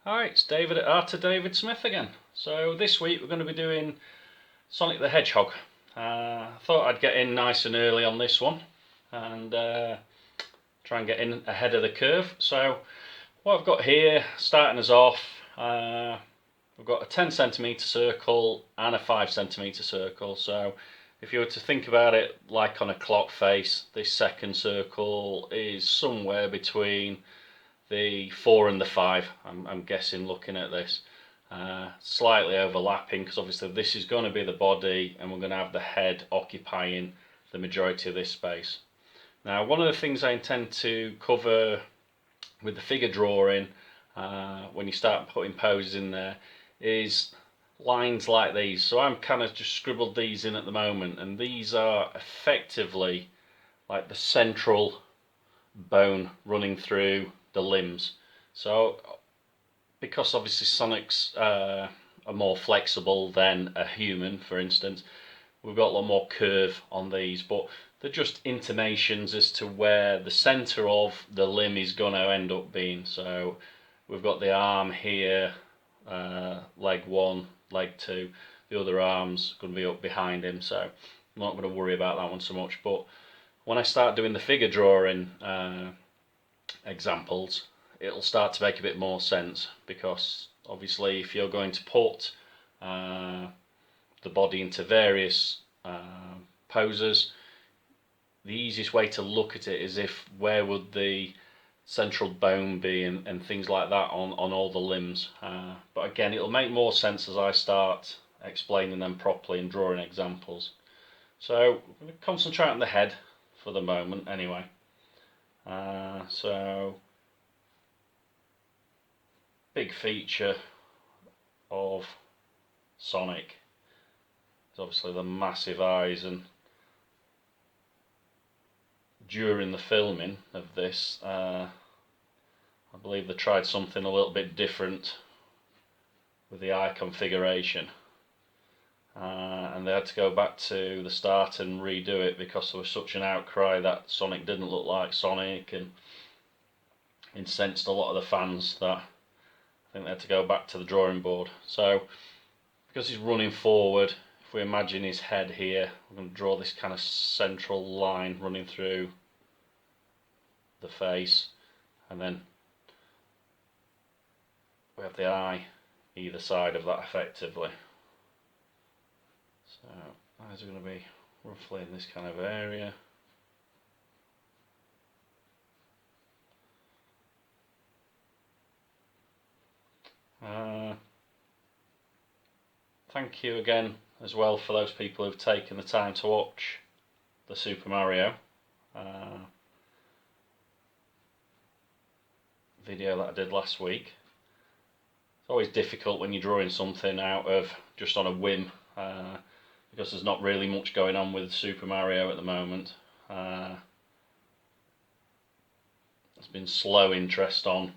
Hi, it's David at Art of David Smith again. So this week we're going to be doing Sonic the Hedgehog. I thought I'd get in nice and early on this one and try and get in ahead of the curve. So what I've got here, starting us off, we've got a 10cm circle and a 5cm circle. So if you were to think about it like on a clock face, this second circle is somewhere between the 4 and the 5, I'm guessing looking at this. Slightly overlapping because obviously this is going to be the body and we're going to have the head occupying the majority of this space. Now, one of the things I intend to cover with the figure drawing when you start putting poses in there is lines like these. So I'm kind of just scribbled these in at the moment, and these are effectively like the central bone running through the limbs. So because obviously Sonic's are more flexible than a human, for instance, we've got a lot more curve on these, but they're just intimations as to where the center of the limb is going to end up being. So we've got the arm here, leg 1, leg 2, the other arm's going to be up behind him, so I'm not going to worry about that one so much. But when I start doing the figure drawing examples, it'll start to make a bit more sense, because obviously if you're going to put the body into various poses, the easiest way to look at it is if where would the central bone be and things like that on all the limbs. But again, it'll make more sense as I start explaining them properly and drawing examples. So I'm going to concentrate on the head for the moment anyway. So big feature of Sonic is obviously the massive eyes, and during the filming of this I believe they tried something a little bit different with the eye configuration, and they had to go back to the start and redo it because there was such an outcry that Sonic didn't look like Sonic, and incensed a lot of the fans that I think they had to go back to the drawing board. So because he's running forward, if we imagine his head here, we're going to draw this kind of central line running through the face, and then we have the eye either side of that effectively. So eyes are going to be roughly in this kind of area. Thank you again as well for those people who've taken the time to watch the Super Mario video that I did last week. It's always difficult when you're drawing something out of just on a whim, because there's not really much going on with Super Mario at the moment. There's been slow interest on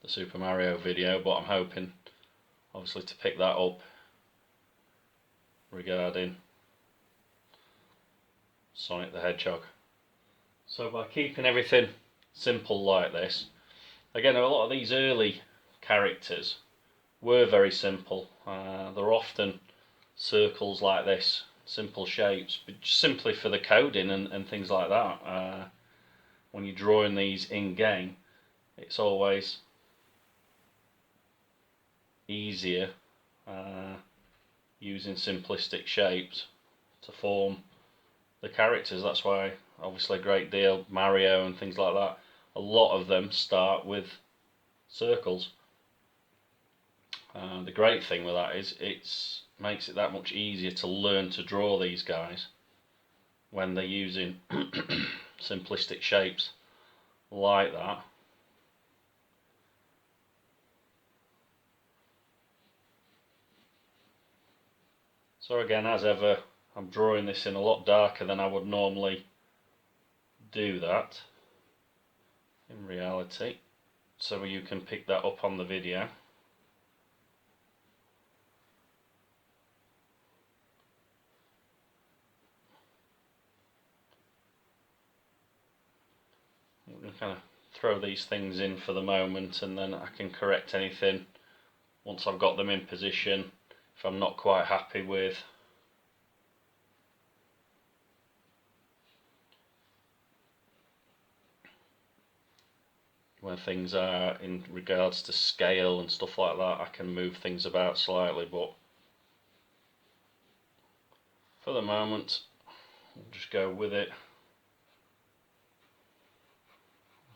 the Super Mario video, but I'm hoping obviously to pick that up regarding Sonic the Hedgehog. So by keeping everything simple like this, again, a lot of these early characters were very simple. They're often circles like this, simple shapes, but just simply for the coding and things like that. When you're drawing these in game, it's always easier using simplistic shapes to form the characters. That's why obviously a great deal Mario and things like that, a lot of them start with circles. The great thing with that is it makes it that much easier to learn to draw these guys when they're using simplistic shapes like that. So again, as ever, I'm drawing this in a lot darker than I would normally do that in reality, so you can pick that up on the video. I'm going to kind of throw these things in for the moment, and then I can correct anything once I've got them in position if I'm not quite happy with where things are in regards to scale and stuff like that. I can move things about slightly, but for the moment we'll just go with it.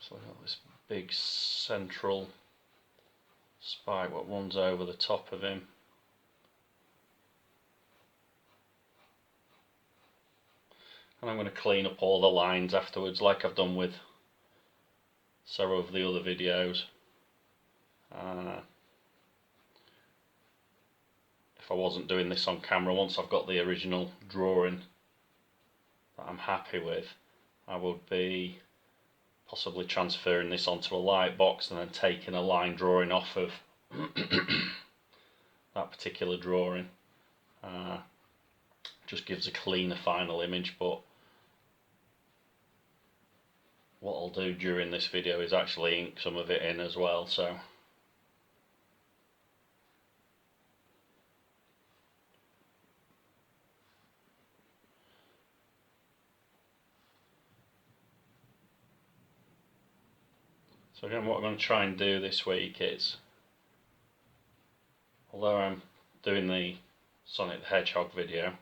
So I've got this big central spike what runs over the top of him. And I'm going to clean up all the lines afterwards, like I've done with several of the other videos. If I wasn't doing this on camera, once I've got the original drawing that I'm happy with, I would be possibly transferring this onto a light box and then taking a line drawing off of that particular drawing. Just gives a cleaner final image, but what I'll do during this video is actually ink some of it in as well. So again, what I'm going to try and do this week is, although I'm doing the Sonic the Hedgehog video,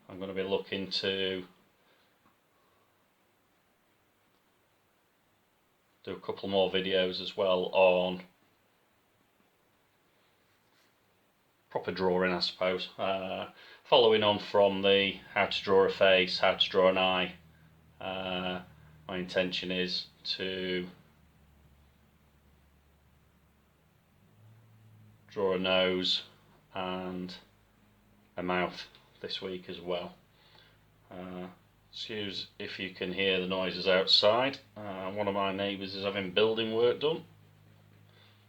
I'm going to be looking to do a couple more videos as well on proper drawing, I suppose. Following on from the how to draw a face, how to draw an eye, my intention is to draw a nose and a mouth this week as well. Excuse if you can hear the noises outside. One of my neighbours is having building work done.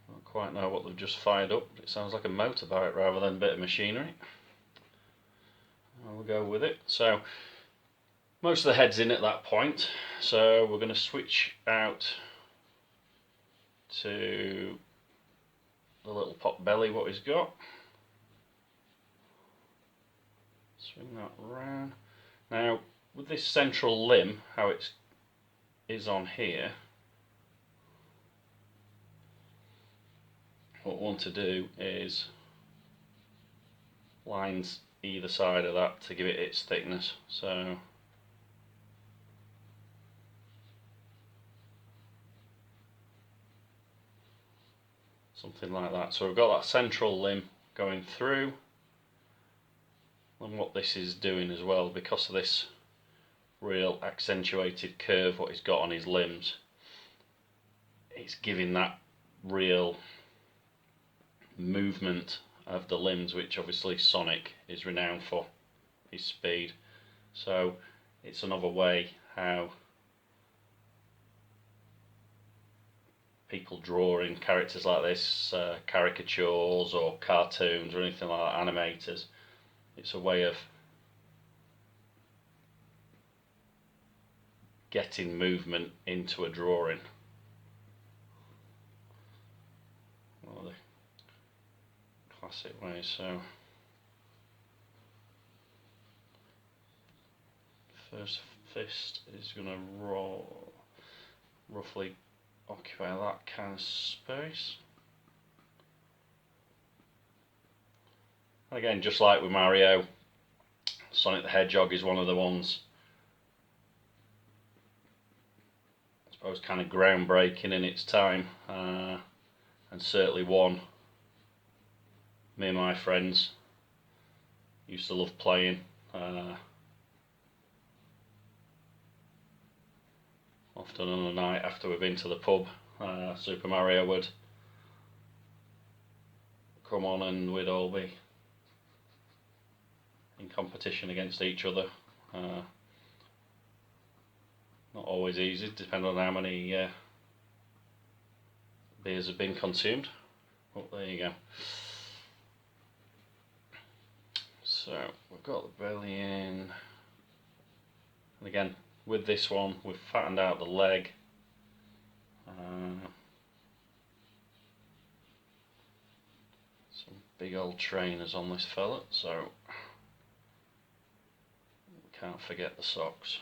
I don't quite know what they've just fired up, but it sounds like a motorbike rather than a bit of machinery. I'll go with it. So most of the head's in at that point, so we're going to switch out to the little pot belly what he's got. Swing that round. Now with this central limb, how it is on here, what I want to do is lines either side of that to give it its thickness. So something like that. So we've got that central limb going through, and what this is doing as well, because of this real accentuated curve what he's got on his limbs, it's giving that real movement of the limbs, which obviously Sonic is renowned for, his speed. So it's another way how people drawing characters like this, caricatures or cartoons or anything like that, animators, it's a way of getting movement into a drawing. Well, the classic way. So first fist is going to roughly occupy that kind of space. Again, just like with Mario, Sonic the Hedgehog is one of the ones, I suppose, kind of groundbreaking in its time, and certainly one me and my friends used to love playing. Often on a night after we've been to the pub, Super Mario would come on and we'd all be in competition against each other. Not always easy, depending on how many beers have been consumed. But there you go. So we've got the belly in, and again with this one we've fattened out the leg Some big old trainers on this fella, so can't forget the socks.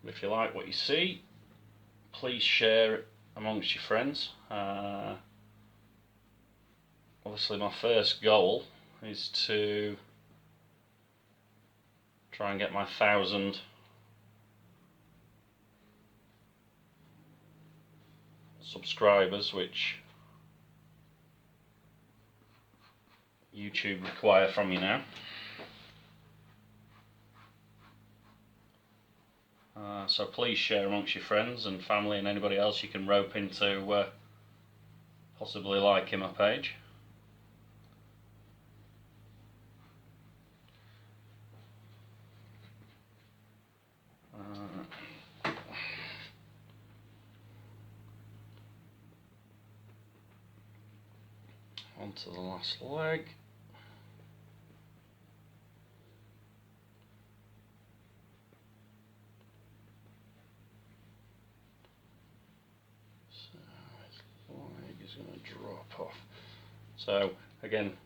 If you like what you see, please share it amongst your friends. Obviously my first goal is to try and get my 1,000 subscribers, which YouTube require from you now. So please share amongst your friends and family and anybody else you can rope into possibly liking my page. Onto the last leg. So his leg is going to drop off. So again,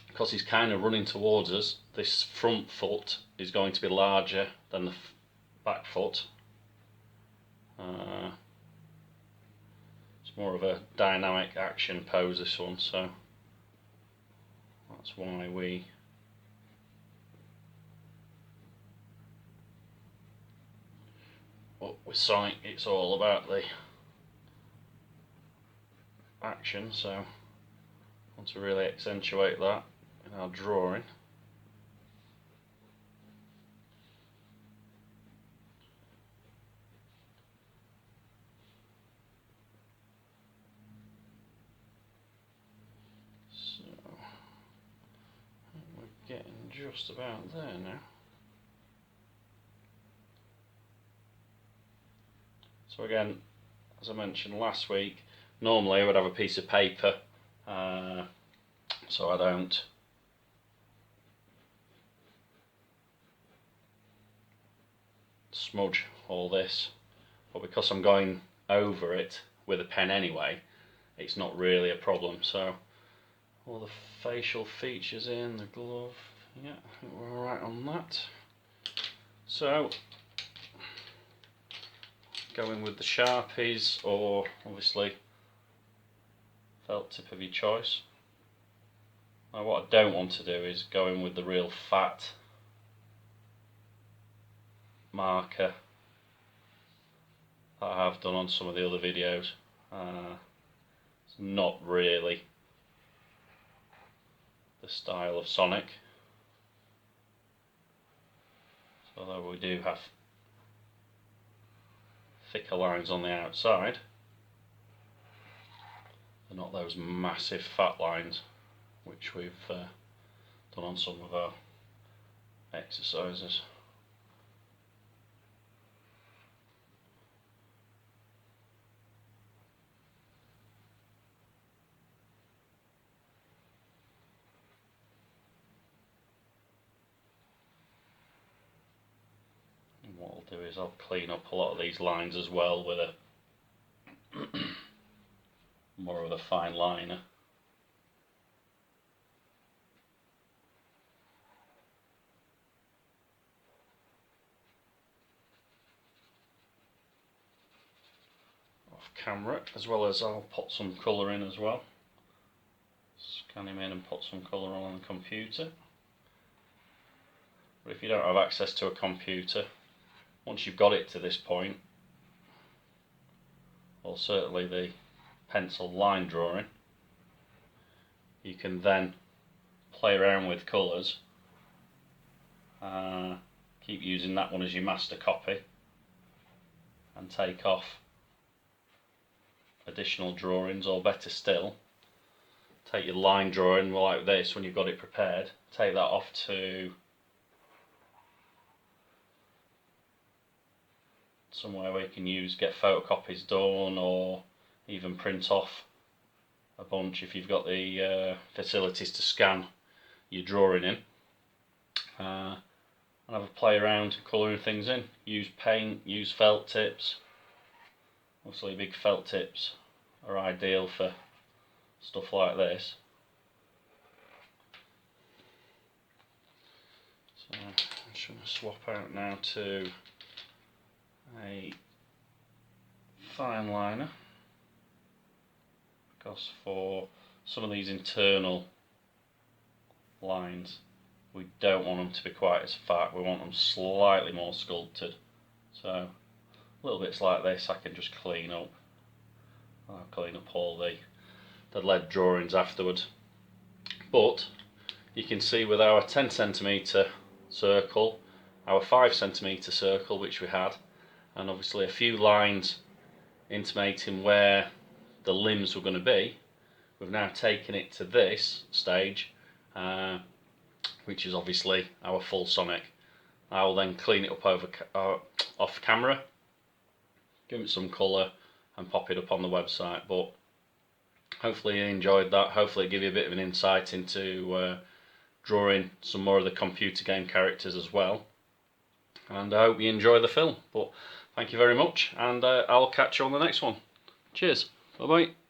because he's kind of running towards us, this front foot is going to be larger than the back foot. It's more of a dynamic action pose, this one, so that's why we with Sonic, it's all about the action, so I want to really accentuate that in our drawing. So we're getting just about there now. So again, as I mentioned last week, normally I would have a piece of paper so I don't smudge all this, but because I'm going over it with a pen anyway, it's not really a problem. So all the facial features in, the glove, yeah, I think we're alright on that. So going with the Sharpies, or obviously felt tip of your choice. Now what I don't want to do is go in with the real fat marker that I have done on some of the other videos. It's not really the style of Sonic. So although we do have thicker lines on the outside, they're not those massive fat lines which we've done on some of our exercises. And what I'll do is I'll clean up a lot of these lines as well with a more of a fine liner. Off camera, as well as I'll put some colour in as well. Scan him in and put some colour on the computer. But if you don't have access to a computer, once you've got it to this point, or certainly the pencil line drawing, you can then play around with colours, keep using that one as your master copy, and take off additional drawings, or better still, take your line drawing like this when you've got it prepared, take that off to somewhere where you can get photocopies done, or even print off a bunch if you've got the facilities to scan your drawing in. And have a play around colouring things in. Use paint, use felt tips. Obviously big felt tips are ideal for stuff like this. So I'm just going to swap out now to a fine liner, because for some of these internal lines we don't want them to be quite as fat, we want them slightly more sculpted. So little bits like this I can just clean up. I'll clean up all the lead drawings afterwards. But you can see with our 10cm circle, our 5cm circle which we had, and obviously a few lines intimating where the limbs were going to be, we've now taken it to this stage, which is obviously our full Sonic. I will then clean it up off camera, give it some colour and pop it up on the website. But hopefully you enjoyed that. Hopefully it gave you a bit of an insight into drawing some more of the computer game characters as well. And I hope you enjoy the film. But thank you very much, and I'll catch you on the next one. Cheers. Bye bye.